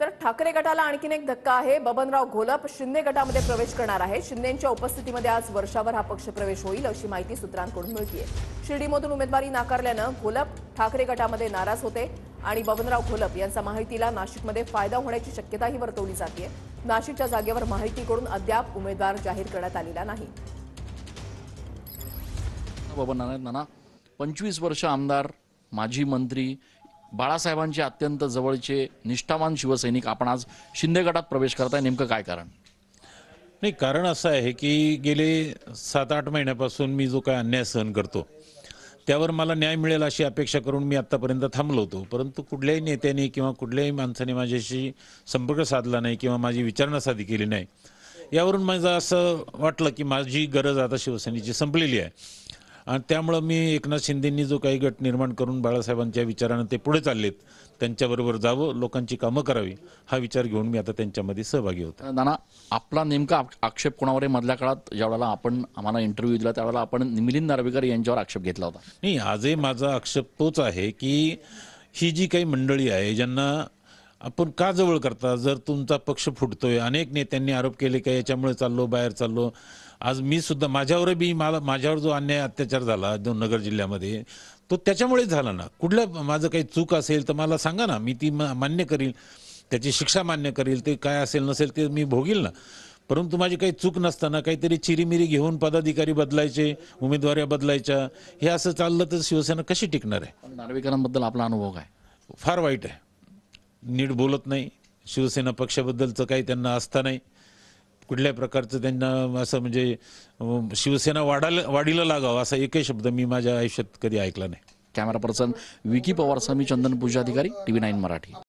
तर ठाकरे गटाला आणखीन एक धक्का आहे। बबनराव घोलप शिंदे गटामध्ये प्रवेश करणार आहे। शिंदेंच्या उपस्थितीमध्ये आज वर्षावर हा पक्ष प्रवेश होईल अशी माहिती सूत्रांकडून मिळतेय। शिर्डीमधून उमेदवारी नाकारल्यानं घोलप ठाकरे गटामध्ये नाराज होते आणि बबनराव घोलप यांचा माहितीला नाशिकमध्ये फायदा होण्याची शक्यताही वर्तवली जाते। नाशिकच्या जागेवर माहितीकडून अद्याप उमेदवार जाहीर करण्यात आलेला नाही। नाना 25 वर्ष आमदार, माजी मंत्री, बाळासाहेबांचे अत्यंत जवळचे निष्ठावान शिवसैनिक आपण आज शिंदे गटात प्रवेश करताय, नेमकं काय कारण? नाही, कारण असं आहे की गेले 7-8 महिन्यापासून मी जो काय अन्याय सहन करतो त्यावर मला न्याय मिळेल अशी अपेक्षा करून मी आतापर्यंत थांबलो होतो। परंतु कुठल्याही नेत्याने किंवा कुठल्याही माणसाने माझ्याशी संपर्क साधला नाही किंवा माझी विचारणा साधी केली नाही। यावरून माझं असं वाटलं की माझी गरज आता शिवसेनेची संपलेली आहे आणि त्यामुळे मी एकनाथ शिंदेंनी जो काही गट निर्माण करून बाळासाहेबांच्या विचारानं ते पुढे चाललेत त्यांच्याबरोबर जावं, लोकांची कामं करावी हा विचार घेऊन मी आता त्यांच्यामध्ये सहभागी होतो। नाना, आपला नेमका आक्षेप कोणावर आहे? मधल्या काळात ज्यावेळेला आपण आम्हाला इंटरव्ह्यू दिला त्यावेळेला आपण मिलिंद नार्वेकर यांच्यावर आक्षेप घेतला होता। नाही, आजही माझा आक्षेप तोच आहे की ही जी काही मंडळी आहे ज्यांना आपण का जवळ करता, जर तुमचा पक्ष फुटतोय, अनेक नेत्यांनी आरोप केले की याच्यामुळे चाललो बाहेर चाललो। आज मी सुद्धा माझ्यावर जो अन्याय अत्याचार झाला नगर जिल्ह्यामध्ये तो त्याच्यामुळेच झाला ना। कुठल्या माझं काही चूक असेल तर मला सांगा ना, मी ती मान्य करील, त्याची शिक्षा मान्य करील, ते काय असेल नसेल ते मी भोगील ना। परंतु माझी काही चूक नसताना काहीतरी चिरीमिरी घेऊन पदाधिकारी बदलायचे, उमेदवाऱ्या बदलायच्या, हे असं चाललं तर शिवसेना कशी टिकणार आहे? नार्वेकरांबद्दल आपला अनुभव काय? फार वाईट आहे, नीट बोलत नाही, शिवसेना पक्षाबद्दलचं काही त्यांना आस्था नाही, कुठल्या प्रकारचं त्यांना असं म्हणजे शिवसेना वाढीला लागावं असा एकही शब्द मी माझ्या आयुष्यात कधी ऐकला नाही। कॅमेरा पर्सन विकी पवारसह मी चंदन पूजाधिकारी, TV9 मराठी।